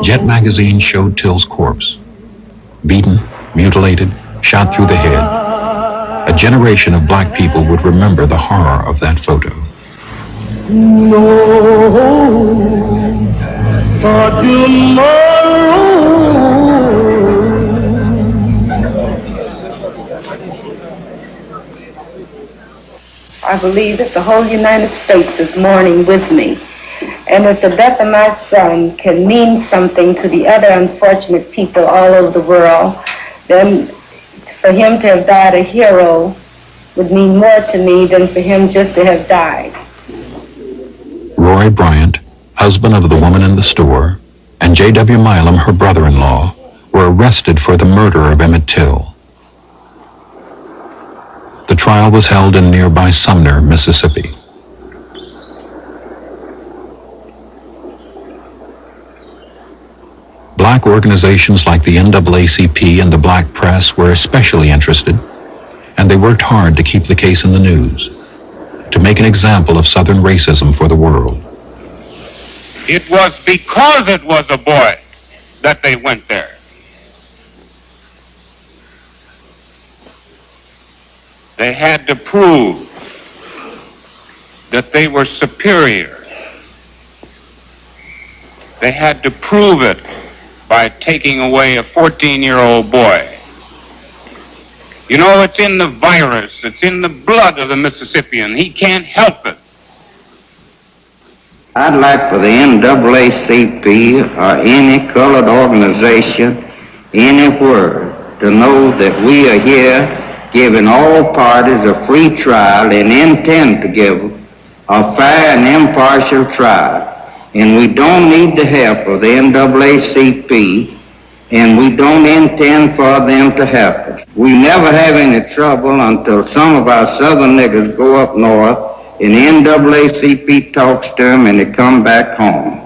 Jet magazine showed Till's corpse, beaten, mutilated, shot through the head. A generation of black people would remember the horror of that photo. No, for tomorrow. I believe that the whole United States is mourning with me, and that the death of my son can mean something to the other unfortunate people all over the world. Then for him to have died a hero would mean more to me than for him just to have died. Roy Bryant, husband of the woman in the store, and J.W. Milam, her brother-in-law, were arrested for the murder of Emmett Till. The trial was held in nearby Sumner, Mississippi. Black organizations like the NAACP and the black press were especially interested, and they worked hard to keep the case in the news, to make an example of Southern racism for the world. It was because it was a boy that they went there. They had to prove that they were superior. They had to prove it by taking away a 14-year-old boy. You know, it's in the virus, it's in the blood of the Mississippian. He can't help it. I'd like for the NAACP or any colored organization anywhere to know that we are here giving all parties a free trial and intend to give a fair and impartial trial. And we don't need the help of the NAACP, and we don't intend for them to help us. We never have any trouble until some of our southern niggas go up north and the NAACP talks to them and they come back home.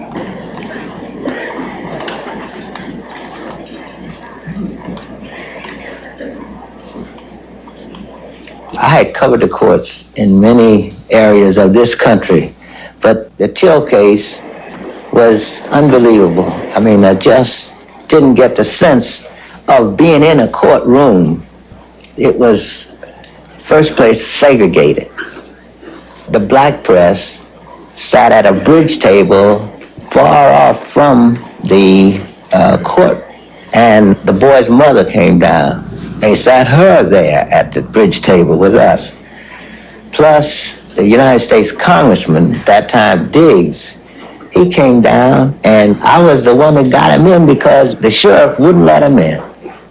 I had covered the courts in many areas of this country, but the Till case was unbelievable. I mean, I just didn't get the sense of being in a courtroom. It was, first place, segregated. The black press sat at a bridge table far off from the court, and the boy's mother came down. They sat her there at the bridge table with us. Plus, the United States Congressman, at that time, Diggs, he came down, and I was the one that got him in because the sheriff wouldn't let him in.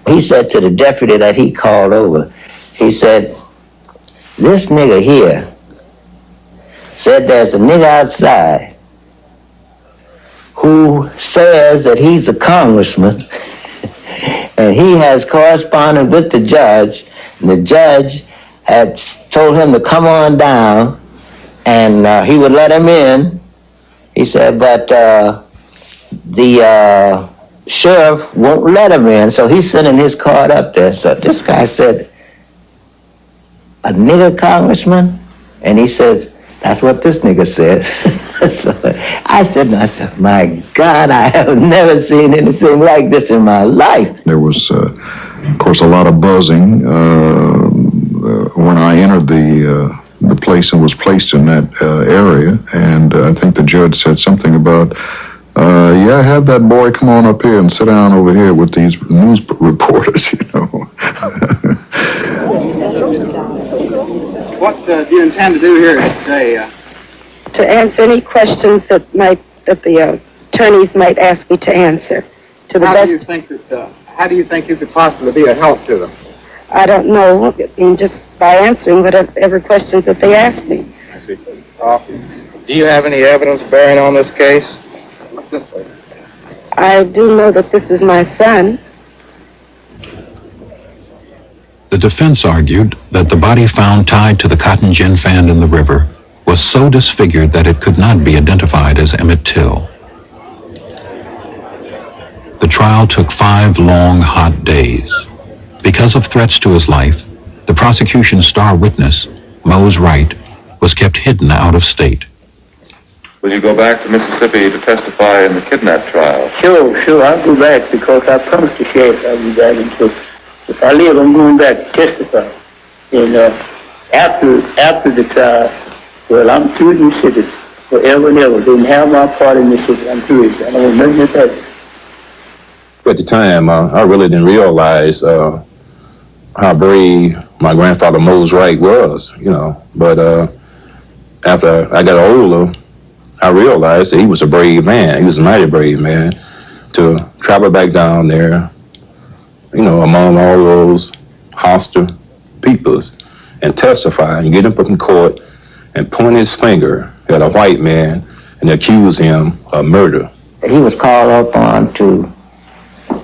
He said to the deputy that he called over, he said, "This nigga here said there's a nigga outside who says that he's a congressman and he has corresponded with the judge, and the judge had told him to come on down and he would let him in." He said, but the sheriff won't let him in, so he's sending his card up there. So this guy said, "A nigga congressman?" And he said, "That's what this nigga said." So I said, my God, I have never seen anything like this in my life. There was, of course, a lot of buzzing when I entered the place and was placed in that area, and I think the judge said something about, yeah, have that boy come on up here and sit down over here with these news reporters, you know. What do you intend to do here today? To answer any questions that the attorneys might ask me to answer. To the How best. do you think you could possibly be a help to them? I don't know, just by answering whatever questions that they ask me. I see. Do you have any evidence bearing on this case? I do know that this is my son. The defense argued that the body found tied to the cotton gin fan in the river was so disfigured that it could not be identified as Emmett Till. The trial took 5 long, hot days. Because of threats to his life, the prosecution's star witness, Mose Wright, was kept hidden out of state. Will you go back to Mississippi to testify in the kidnap trial? Sure, I'll go back because I promised the sheriff I'll be back. And so if I live, I'm going back to testify. And after the trial, well, I'm through in Mississippi forever and ever. Didn't have my part in Mississippi. I'm through it. I don't want nothing to happen. At the time, I really didn't realize how brave my grandfather Mose Wright was, you know. But after I got older, I realized that he was a brave man. He was a mighty brave man to travel back down there, you know, among all those hostile peoples and testify and get him up in court and point his finger at a white man and accuse him of murder. He was called upon to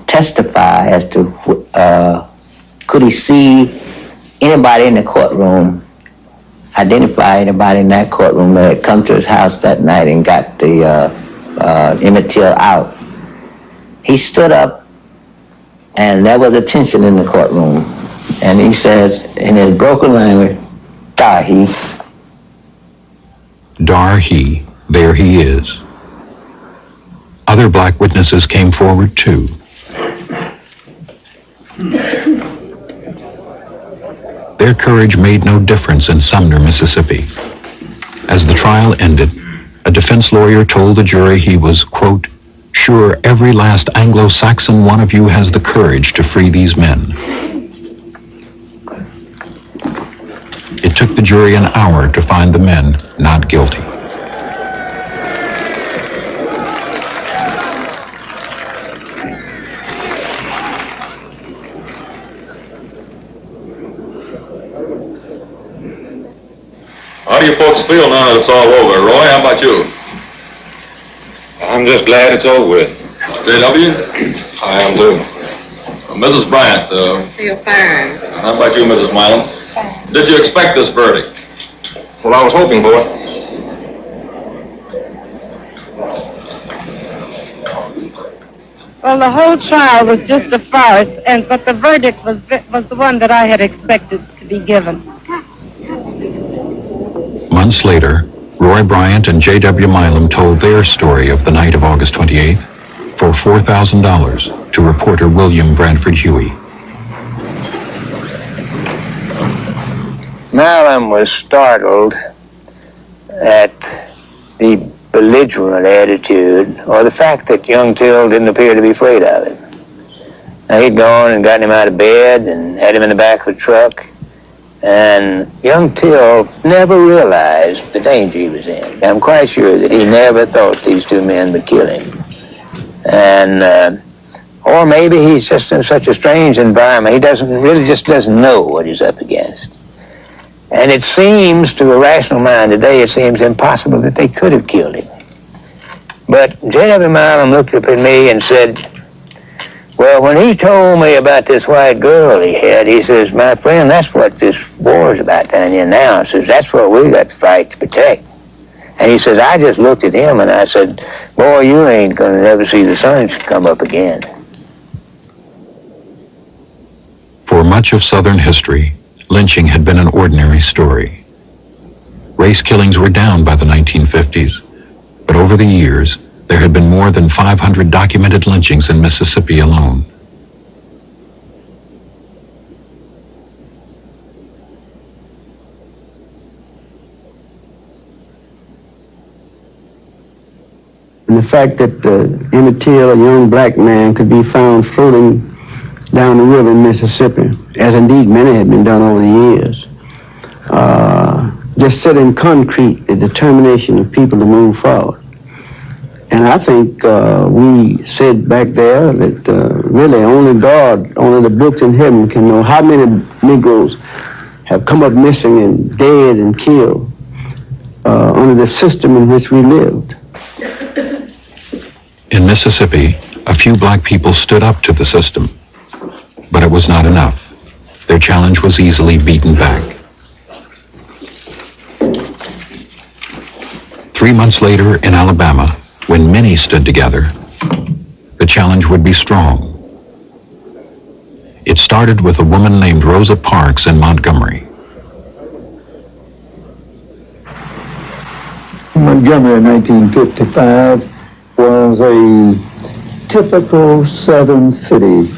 testify as to could he see anybody in the courtroom, identify anybody in that courtroom that had come to his house that night and got the Emmett Till out. He stood up, and there was a tension in the courtroom, and he says in his broken language, "Dar he." Dar he, there he is. Other black witnesses came forward too. Their courage made no difference in Sumner, Mississippi. As the trial ended, a defense lawyer told the jury he was, quote, "sure every last Anglo-Saxon one of you has the courage to free these men." It took the jury an hour to find the men not guilty. How do you folks feel now that it's all over? Roy, how about you? I'm just glad it's over with. J.W.? I am too. Mrs. Bryant, Feel fine. how about you, Mrs. Milam? Did you expect this verdict? Well, I was hoping for it. Well, the whole trial was just a farce, but the verdict was the one that I had expected to be given. Months later, Roy Bryant and J.W. Milam told their story of the night of August 28th for $4,000 to reporter William Bradford Huey. Milam was startled at the belligerent attitude, or the fact that young Till didn't appear to be afraid of him. Now, he'd gone and gotten him out of bed and had him in the back of a truck, and young Till never realized the danger he was in. I'm quite sure that he never thought these two men would kill him. And, or maybe he's just in such a strange environment, he just doesn't know what he's up against. And it seems, to a rational mind today, it seems impossible that they could have killed him. But J.W. Milam looked up at me and said, well, when he told me about this white girl he had, he says, my friend, that's what this war is about down here now. He says, that's what we got to fight to protect. And he says, I just looked at him and I said, boy, you ain't going to never see the sun come up again. For much of Southern history, lynching had been an ordinary story. Race killings were down by the 1950s, but over the years, there had been more than 500 documented lynchings in Mississippi alone. And the fact that Emmett Till, a young black man, could be found floating down the river in Mississippi, as indeed many had been done over the years, just set in concrete the determination of people to move forward. And I think we said back there that really only God, only the books in heaven can know how many Negroes have come up missing and dead and killed under the system in which we lived. In Mississippi, a few black people stood up to the system, but it was not enough. Their challenge was easily beaten back. 3 months later in Alabama, when many stood together, the challenge would be strong. It started with a woman named Rosa Parks in Montgomery. My Montgomery in 1955 was a typical southern city.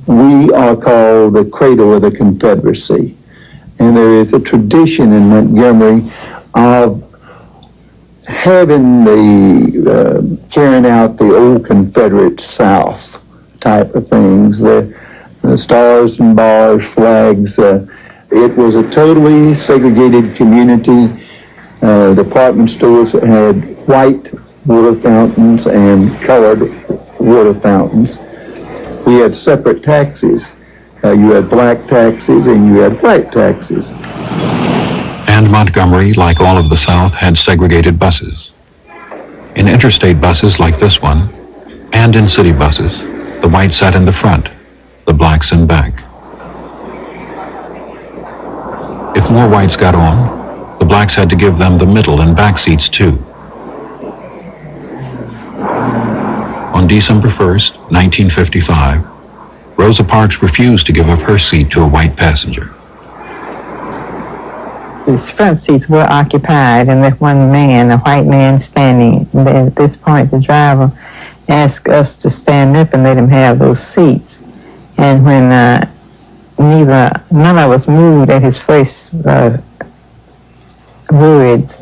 We are called the cradle of the Confederacy. And there is a tradition in Montgomery of having carrying out the old Confederate South type of things, the stars and bars, flags. It was a totally segregated community. Department stores had white water fountains and colored water fountains. We had separate taxis. You had black taxis and you had white taxis. And Montgomery, like all of the South, had segregated buses. In interstate buses like this one, and in city buses, the whites sat in the front, the blacks in back. If more whites got on, the blacks had to give them the middle and back seats too. On December 1st, 1955, Rosa Parks refused to give up her seat to a white passenger. These front seats were occupied, and with one man, a white man, standing. At this point, the driver asked us to stand up and let him have those seats. And when none of us moved at his first words,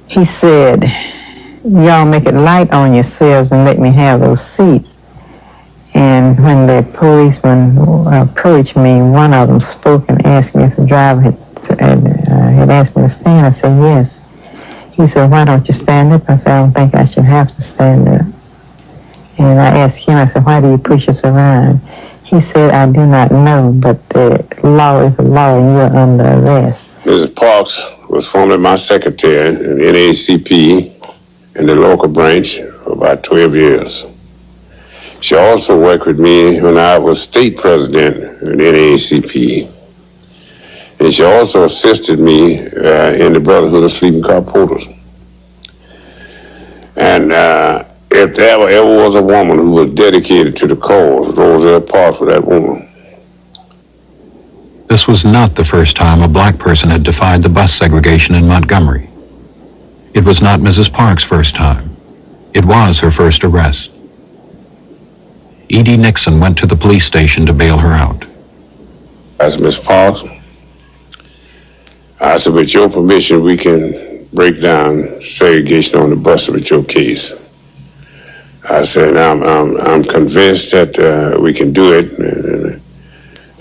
he said, "Y'all make it light on yourselves and let me have those seats." And when the policeman approached me, one of them spoke and asked me if the driver had asked me to stand. I said, yes. He said, why don't you stand up? I said, I don't think I should have to stand up. And I asked him, I said, why do you push us around? He said, I do not know, but the law is a law and you're under arrest. Mrs. Parks was formerly my secretary in the NAACP in the local branch for about 12 years. She also worked with me when I was state president in the NAACP. And she also assisted me in the Brotherhood of Sleeping Car Porters. And if there ever was a woman who was dedicated to the cause, Rosa Parks was that woman. This was not the first time a black person had defied the bus segregation in Montgomery. It was not Mrs. Parks' first time. It was her first arrest. E.D. Nixon went to the police station to bail her out. I said, Miss Parks, I said, with your permission, we can break down segregation on the bus with your case. I said, I'm convinced that we can do it. And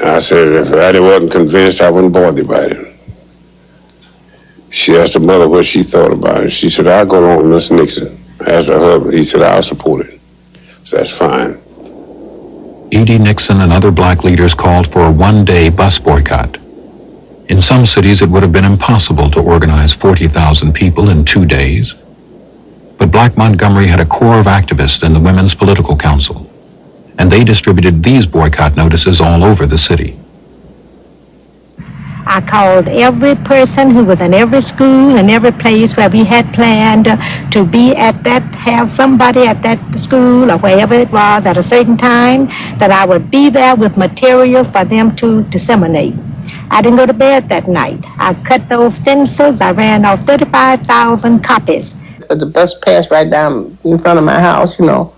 I said, if I wasn't convinced, I wouldn't bother about it. She asked her mother what she thought about it. She said, I'll go along with Mr. Nixon. I asked her husband. He said, I'll support it. So that's fine. E.D. Nixon and other black leaders called for a one-day bus boycott. In some cities, it would have been impossible to organize 40,000 people in 2 days. But Black Montgomery had a core of activists in the Women's Political Council, and they distributed these boycott notices all over the city. I called every person who was in every school and every place where we had planned to be at that, have somebody at that school or wherever it was at a certain time, that I would be there with materials for them to disseminate. I didn't go to bed that night. I cut those stencils. I ran off 35,000 copies. The bus passed right down in front of my house, you know,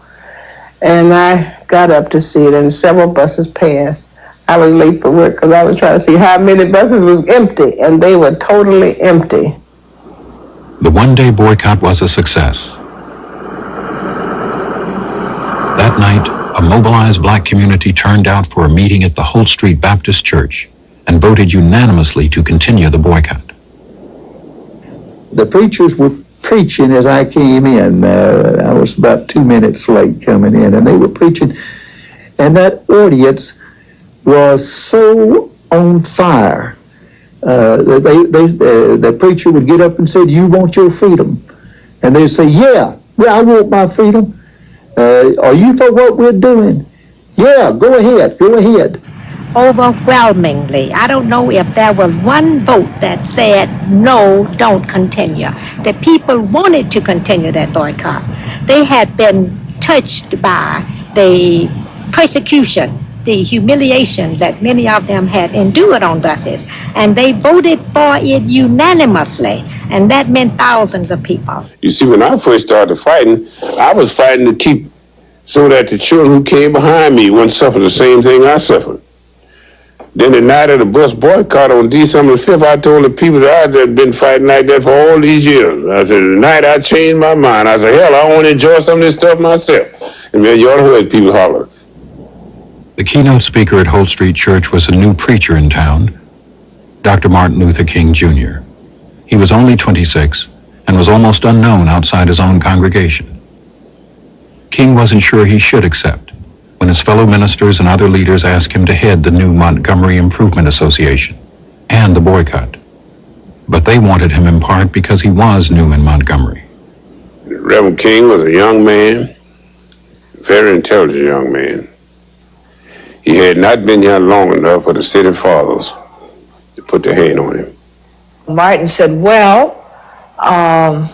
and I got up to see it, and several buses passed. I was late for work because I was trying to see how many buses was empty, and they were totally empty. The one-day boycott was a success. That night, a mobilized black community turned out for a meeting at the Holt Street Baptist Church and voted unanimously to continue the boycott. The preachers were preaching as I came in. I was about 2 minutes late coming in, and they were preaching, and that audience was so on fire. The preacher would get up and say, "Do you want your freedom?" And they'd say, "Yeah, I want my freedom. Are you for what we're doing?" "Yeah, go ahead. Overwhelmingly, I don't know if there was one vote that said, no, don't continue. The people wanted to continue that boycott. They had been touched by the persecution the humiliation that many of them had endured on buses, and they voted for it unanimously, and that meant thousands of people. You see, when I first started fighting, I was fighting to keep so that the children who came behind me wouldn't suffer the same thing I suffered. Then the night of the bus boycott on December 5th, I told the people that I had been fighting like that for all these years. I said, the night I changed my mind, I said, hell, I want to enjoy some of this stuff myself. And man, you ought to heard people holler. The keynote speaker at Holt Street Church was a new preacher in town, Dr. Martin Luther King Jr. He was only 26 and was almost unknown outside his own congregation. King wasn't sure he should accept when his fellow ministers and other leaders asked him to head the new Montgomery Improvement Association and the boycott. But they wanted him in part because he was new in Montgomery. Reverend King was a young man, very intelligent young man. He had not been here long enough for the city fathers to put their hand on him. Martin said, well, I'm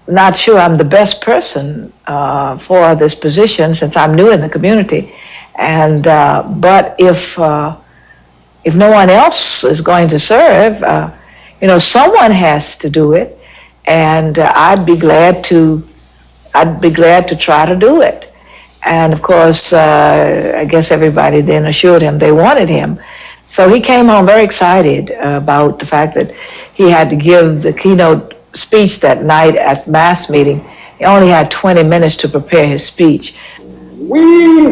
not sure I'm the best person for this position since I'm new in the community. And but if no one else is going to serve, someone has to do it, and I'd be glad to try to do it. And of course, I guess everybody then assured him they wanted him. So he came home very excited about the fact that he had to give the keynote speech that night at mass meeting. He only had 20 minutes to prepare his speech. We,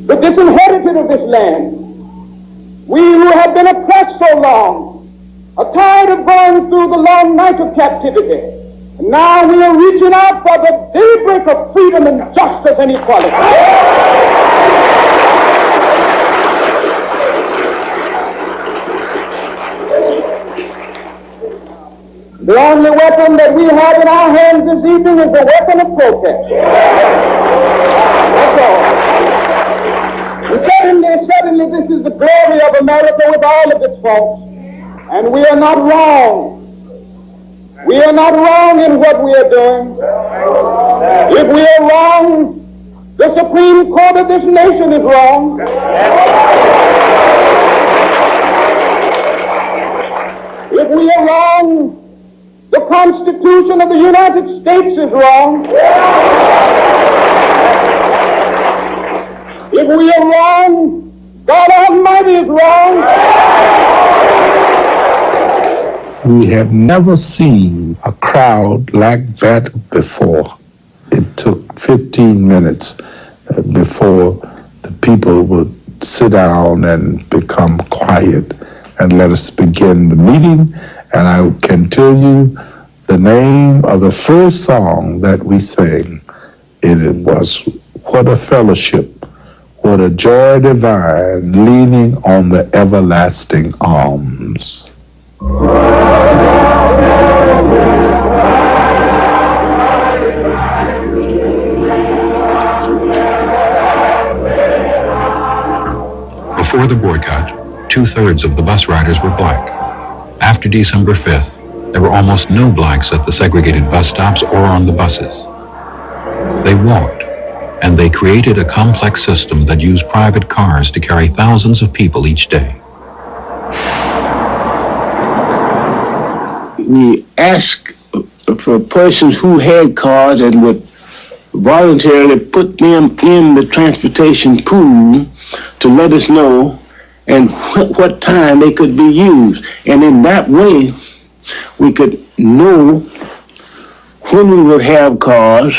the disinherited of this land, we who have been oppressed so long, are tired of going through the long night of captivity. And now we are reaching out for the daybreak of freedom and justice and equality. The only weapon that we have in our hands this evening is the weapon of protest. That's all. And certainly this is the glory of America with all of its faults. And we are not wrong. We are not wrong in what we are doing. If we are wrong, the Supreme Court of this nation is wrong. If we are wrong, the Constitution of the United States is wrong. If we are wrong, God Almighty is wrong. We have never seen a crowd like that before. It took 15 minutes before the people would sit down and become quiet and let us begin the meeting. And I can tell you the name of the first song that we sang. It was What a Fellowship, What a Joy Divine, Leaning on the Everlasting Arms. Before the boycott, 2/3 of the bus riders were black. After December 5th, there were almost no blacks at the segregated bus stops or on the buses. They walked, and they created a complex system that used private cars to carry thousands of people each day. We asked for persons who had cars and would voluntarily put them in the transportation pool to let us know and what time they could be used. And in that way, we could know when we would have cars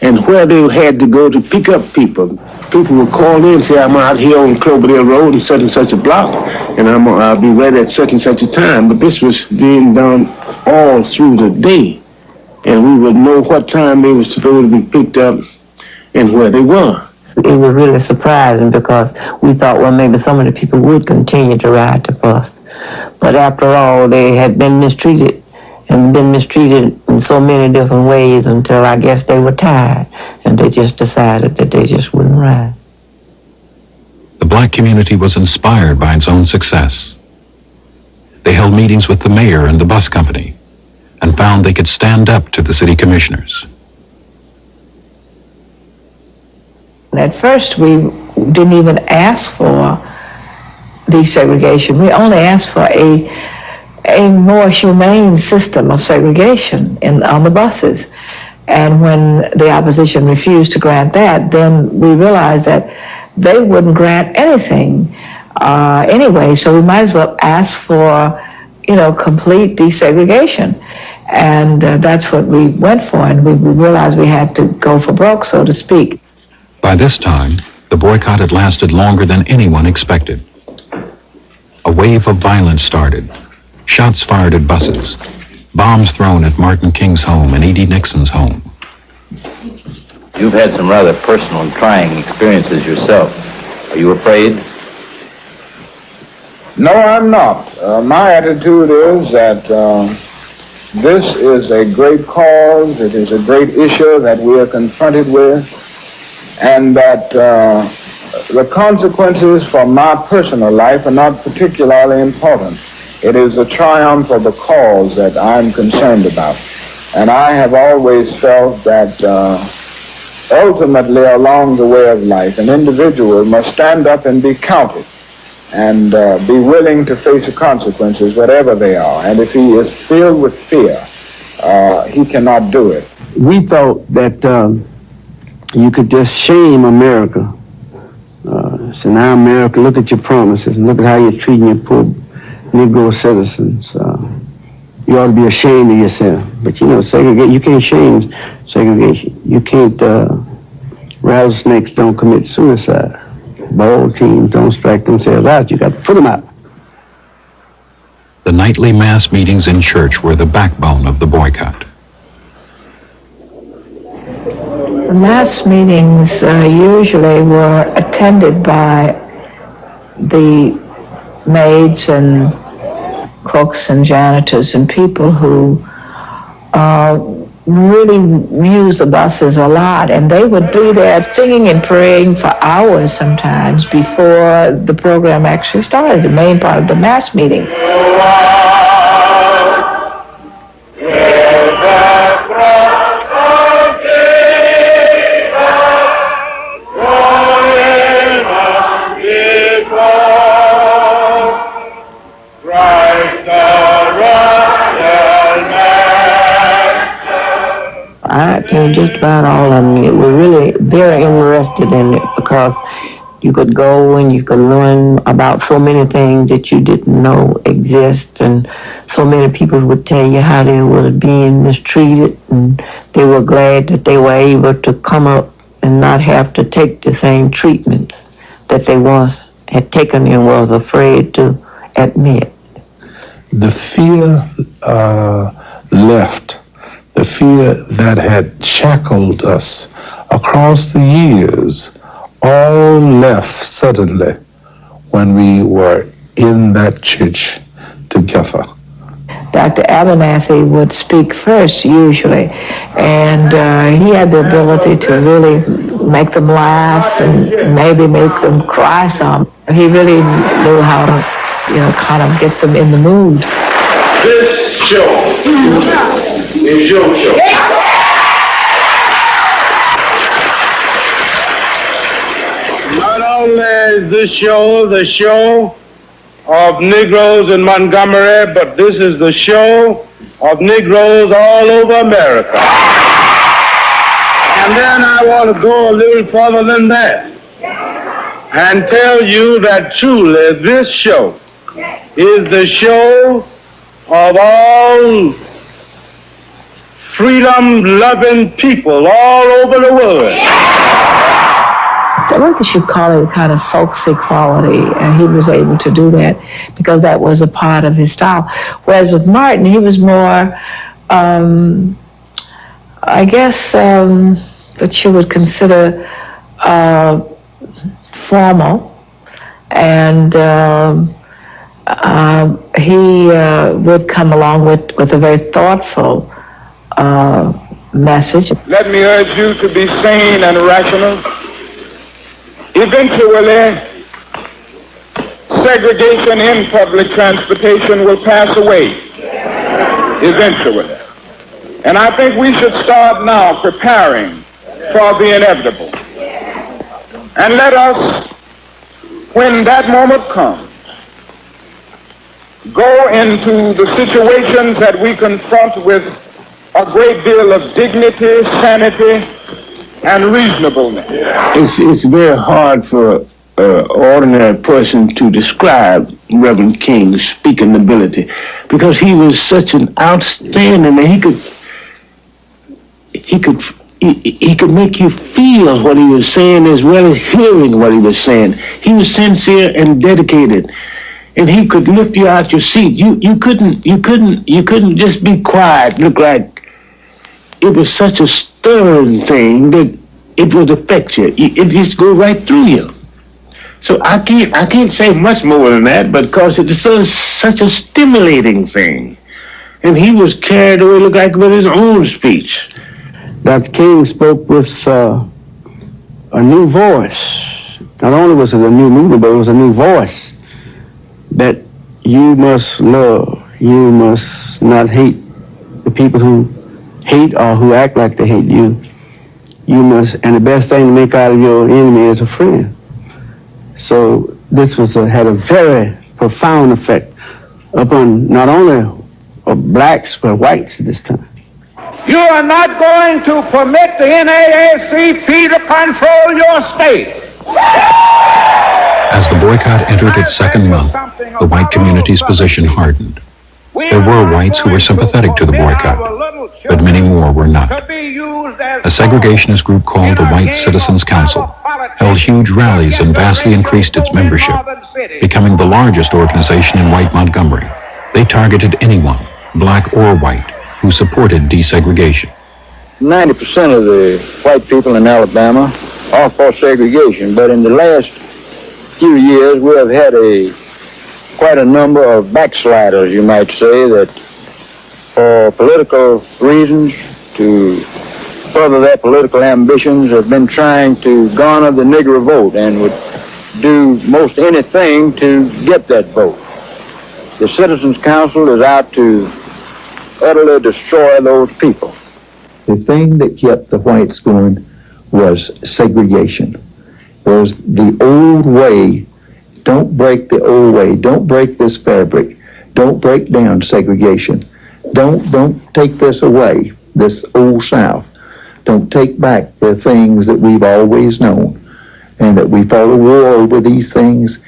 and where they had to go to pick up people. People would call in and say, I'm out here on Cloverdale Road in such and such a block, and I'll be ready at such and such a time. But this was being done all through the day, and we would know what time they were supposed to be picked up and where they were. It was really surprising because we thought, well, maybe some of the people would continue to ride the bus. But after all, they had been mistreated and been mistreated in so many different ways until I guess they were tired and they just decided that they just wouldn't ride. The black community was inspired by its own success. They held meetings with the mayor and the bus company and found they could stand up to the city commissioners. And at first, we didn't even ask for desegregation. We only asked for a more humane system of segregation on the buses. And when the opposition refused to grant that, then we realized that they wouldn't grant anything anyway, so we might as well ask for, complete desegregation. And that's what we went for, and we realized we had to go for broke, so to speak. By this time, the boycott had lasted longer than anyone expected. A wave of violence started. Shots fired at buses. Bombs thrown at Martin King's home and E.D. Nixon's home. You've had some rather personal and trying experiences yourself. Are you afraid? No, I'm not. My attitude is that this is a great cause, it is a great issue that we are confronted with, and that the consequences for my personal life are not particularly important. It is the triumph of the cause that I'm concerned about. And I have always felt that ultimately along the way of life, an individual must stand up and be counted and be willing to face the consequences, whatever they are. And if he is filled with fear, he cannot do it. We thought that you could just shame America. So now, America, look at your promises and look at how you're treating your poor Negro citizens. You ought to be ashamed of yourself. But segregation, you can't shame segregation. You can't, rattlesnakes don't commit suicide. Ball teams don't strike themselves out. You got to put them out. The nightly mass meetings in church were the backbone of the boycott. The mass meetings usually were attended by the maids and cooks and janitors and people who really used the buses a lot, and they would be there singing and praying for hours sometimes before the program actually started, the main part of the mass meeting. I attended just about all of them. We were really very interested in it because you could go and you could learn about so many things that you didn't know exist, and so many people would tell you how they were being mistreated, and they were glad that they were able to come up and not have to take the same treatments that they once had taken and was afraid to admit. The fear left. The fear that had shackled us across the years all left suddenly when we were in that church together. Dr. Abernathy would speak first usually, and he had the ability to really make them laugh and maybe make them cry some. He really knew how to, kind of get them in the mood. This show is your show. Not only is this show the show of Negroes in Montgomery, but this is the show of Negroes all over America. And then I want to go a little further than that and tell you that truly this show is the show of all freedom-loving people all over the world. I guess you call it a kind of folksy quality, and he was able to do that because that was a part of his style. Whereas with Martin, he was more, I guess, what you would consider formal, and he would come along with a very thoughtful message. Let me urge you to be sane and rational. Eventually, segregation in public transportation will pass away. Eventually. And I think we should start now preparing for the inevitable. And let us, when that moment comes, go into the situations that we confront with a great deal of dignity, sanity, and reasonableness. It's very hard for an ordinary person to describe Reverend King's speaking ability, because he was such an outstanding, and he could make you feel what he was saying as well as hearing what he was saying. He was sincere and dedicated, and he could lift you out your seat. You couldn't just be quiet. Look like it was such a stern thing that it would affect you. It just go right through you. So I can't say much more than that, but because it is such a stimulating thing. And he was carried away, look like, with his own speech. Dr. King spoke with a new voice. Not only was it a new movement, but it was a new voice that you must love. You must not hate the people who hate or who act like they hate you. You must, and the best thing to make out of your enemy is a friend. So this had a very profound effect upon not only blacks but whites at this time. You are not going to permit the NAACP to control your state. As the boycott entered its second month, the white community's position hardened. There were whites who were sympathetic to the boycott, but many more were not. A segregationist group called the White Citizens Council held huge rallies and vastly increased its membership, becoming the largest organization in white Montgomery. They targeted anyone, black or white, who supported desegregation. 90% of the white people in Alabama are for segregation, but in the last few years we have had quite a number of backsliders, you might say, that for political reasons, to further their political ambitions, have been trying to garner the Negro vote and would do most anything to get that vote. The Citizens Council is out to utterly destroy those people. The thing that kept the whites going was segregation. Was the old way. Don't break the old way. Don't break this fabric. Don't break down segregation. Don't take this away, this old South. Don't take back the things that we've always known, and that we fought a war over these things,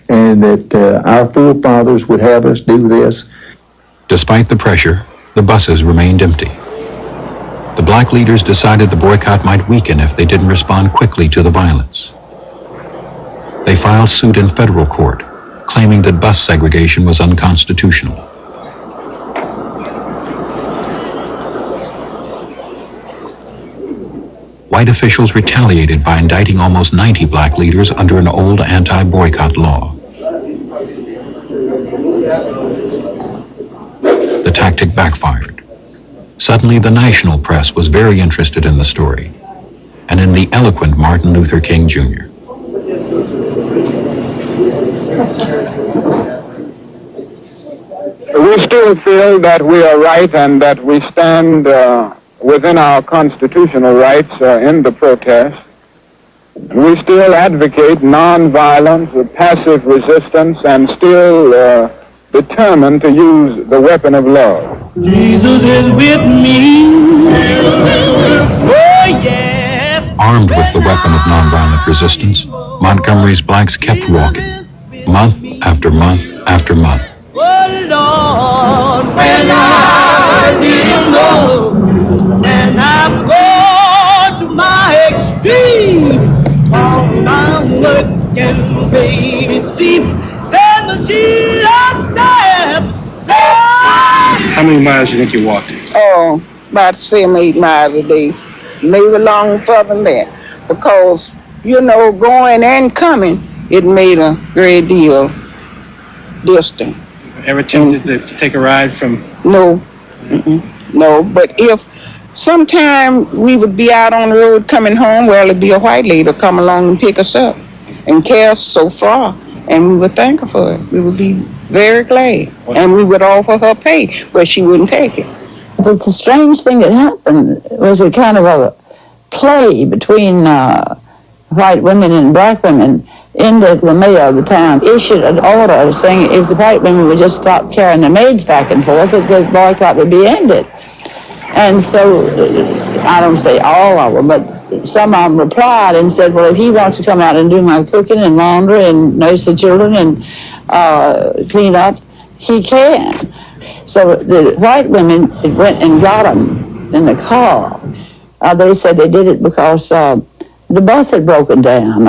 and that our forefathers would have us do this. Despite the pressure, the buses remained empty. The black leaders decided the boycott might weaken if they didn't respond quickly to the violence. They filed suit in federal court, claiming that bus segregation was unconstitutional. White officials retaliated by indicting almost 90 black leaders under an old anti-boycott law. The tactic backfired. Suddenly, the national press was very interested in the story, and in the eloquent Martin Luther King Jr. We still feel that we are right and that we stand within our constitutional rights in the protest. We still advocate nonviolence, passive resistance, and still determined to use the weapon of love. Jesus is with me. Oh, yeah. Armed with the weapon of nonviolent resistance, Montgomery's blacks kept walking, month after month after month. Oh, Lord, when I need love, and I've gone to my extreme, all I'm working, baby, see, then the Jesus How many miles do you think you walked? Oh, about 7, 8 miles a day. Maybe long further than that. Because, going and coming, it made a great deal distant. Ever tempted to take a ride from? No. No, but if sometime we would be out on the road coming home, well, it'd be a white lady come along and pick us up and carry us so far, and we would thank her for it. We would be very glad, and we would offer her pay, but she wouldn't take it. The strange thing that happened was a kind of a play between white women and black women into the mayor of the town, issued an order saying if the white women would just stop carrying their maids back and forth, that the boycott would be ended. And so, I don't say all of them, but some of them replied and said, well, if he wants to come out and do my cooking and laundry and nurse the children and clean up, he can. So the white women went and got them in the car. They said they did it because the bus had broken down.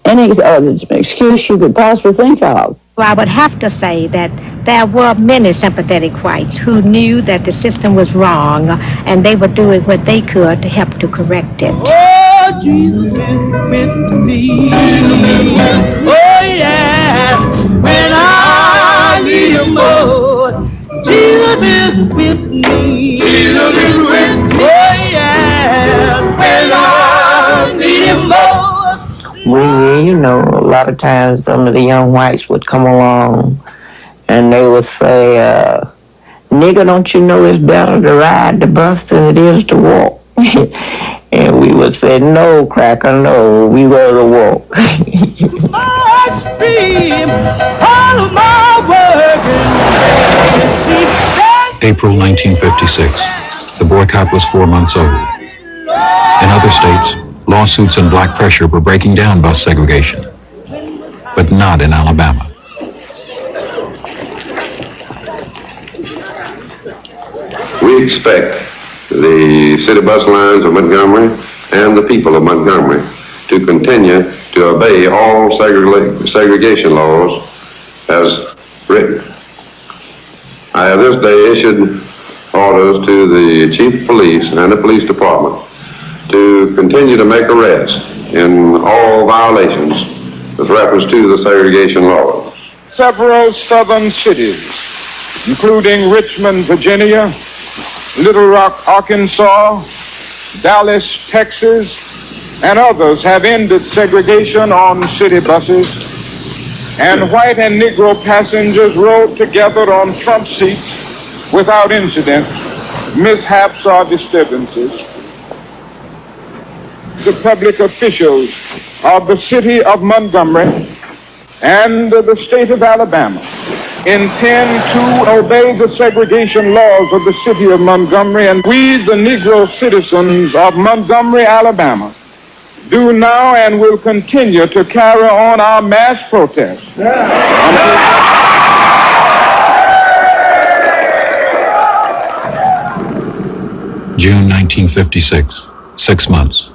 Any other excuse you could possibly think of. Well, I would have to say that there were many sympathetic whites who knew that the system was wrong and they were doing what they could to help to correct it. Oh, Jesus is with me. Oh, yeah. When I need him most, Jesus is with me. Jesus is with me. Oh, yeah. When I need him most. You know, a lot of times some of the young whites would come along and they would say, nigga, don't you know it's better to ride the bus than it is to walk? And we would say, no, cracker, no, we were to walk. April 1956. The boycott was 4 months old. In other states, lawsuits and black pressure were breaking down bus segregation, but not in Alabama. We expect the city bus lines of Montgomery and the people of Montgomery to continue to obey all segregation laws as written. I have this day issued orders to the chief of police and the police department to continue to make arrests in all violations with reference to the segregation laws. Several southern cities, including Richmond, Virginia, Little Rock, Arkansas, Dallas, Texas, and others have ended segregation on city buses, and white and Negro passengers rode together on front seats without incident, mishaps, or disturbances. The public officials of the city of Montgomery and the state of Alabama intend to obey the segregation laws of the city of Montgomery, and we, the Negro citizens of Montgomery, Alabama, do now and will continue to carry on our mass protest. June 1956, 6 months.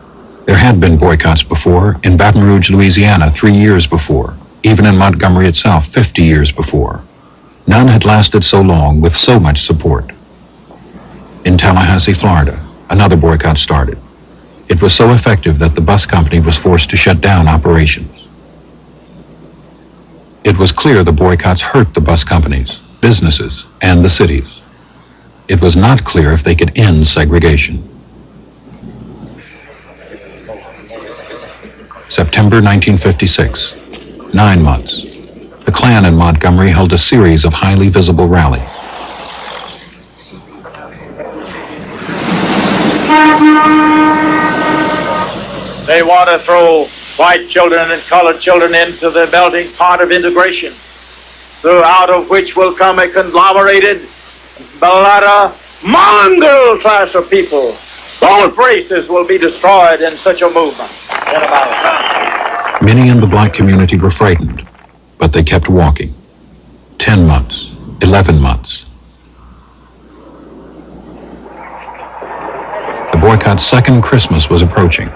There had been boycotts before, in Baton Rouge, Louisiana, 3 years before, even in Montgomery itself, 50 years before. None had lasted so long with so much support. In Tallahassee, Florida, another boycott started. It was so effective that the bus company was forced to shut down operations. It was clear the boycotts hurt the bus companies, businesses, and the cities. It was not clear if they could end segregation. September 1956, 9 months. The Klan in Montgomery held a series of highly visible rallies. They want to throw white children and colored children into the melting pot of integration, out of which will come a conglomerated, mongrel class of people. Both races will be destroyed in such a movement. Many in the black community were frightened, but they kept walking. 10 months, 11 months. The boycott's second Christmas was approaching.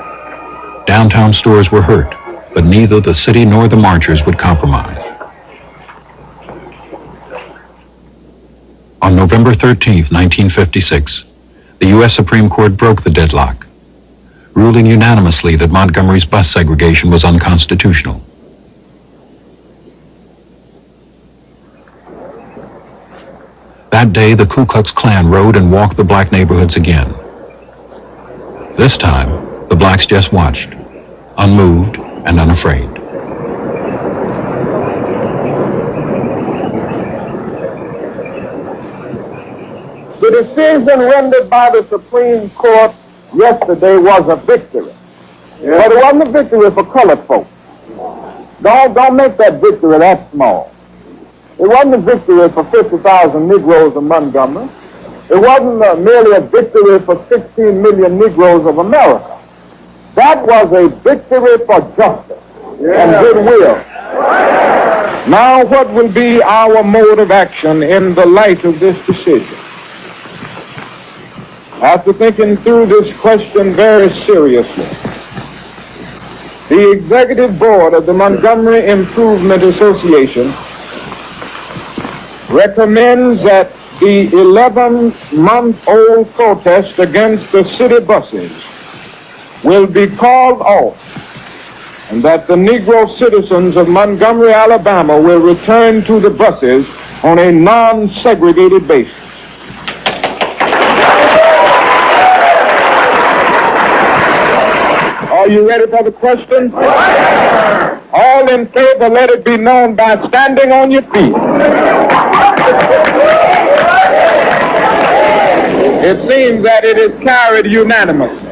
Downtown stores were hurt, but neither the city nor the marchers would compromise. On November 13th, 1956, the U.S. Supreme Court broke the deadlock, ruling unanimously that Montgomery's bus segregation was unconstitutional. That day, the Ku Klux Klan rode and walked the black neighborhoods again. This time, the blacks just watched, unmoved and unafraid. The decision rendered by the Supreme Court yesterday was a victory. But it wasn't a victory for colored folks. Don't make that victory that small. It wasn't a victory for 50,000 Negroes of Montgomery. It wasn't merely a victory for 16 million Negroes of America. That was a victory for justice and goodwill. Now, what will be our mode of action in the light of this decision? After thinking through this question very seriously, the Executive Board of the Montgomery Improvement Association recommends that the 11-month-old protest against the city buses will be called off, and that the Negro citizens of Montgomery, Alabama will return to the buses on a non-segregated basis. Are you ready for the question? All in favor, let it be known by standing on your feet. It seems that it is carried unanimously.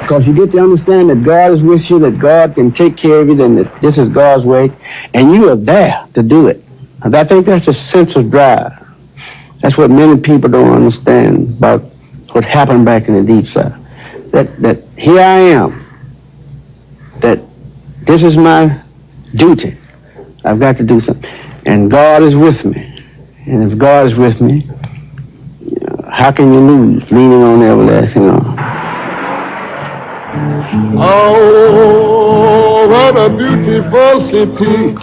Because you get to understand that God is with you, that God can take care of you, and that this is God's way, and you are there to do it. And I think that's a sense of drive. That's what many people don't understand about what happened back in the Deep South. That here I am, that this is my duty. I've got to do something. And God is with me. And if God is with me, how can you lose leaning on the everlasting arm? Oh, what a beautiful city.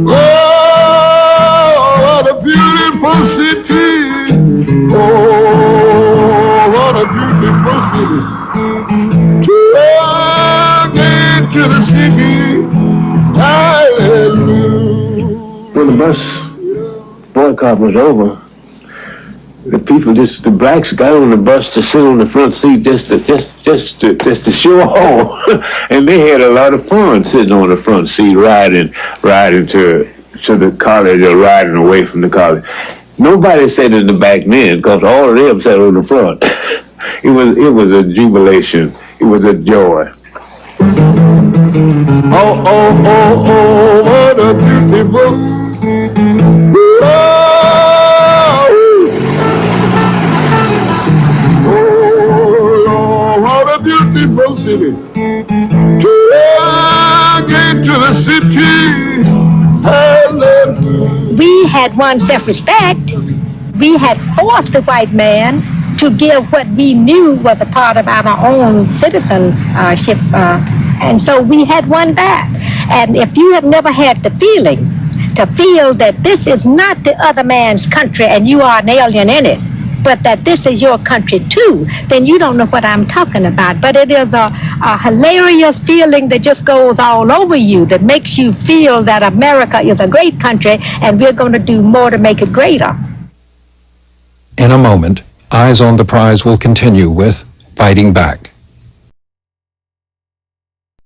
Oh, what a beautiful city. Oh, what a beautiful city. To the city. Hallelujah. When the bus boycott was over, the people, the blacks got on the bus to sit on the front seat just to show off. And they had a lot of fun sitting on the front seat, riding to the college or riding away from the college. Nobody sat in the back then because all of them sat on the front. It was a jubilation. It was a joy. Oh, what a beautiful. What a beautiful city. Get to the city. Hallelujah. We had won self-respect. We had forced the white man to give what we knew was a part of our own citizenship, and so we had won that. And if you have never had the feeling to feel that this is not the other man's country and you are an alien in it, but that this is your country too, then you don't know what I'm talking about. But it is a hilarious feeling that just goes all over you, that makes you feel that America is a great country and we're going to do more to make it greater. In a moment, Eyes on the Prize will continue with Fighting Back.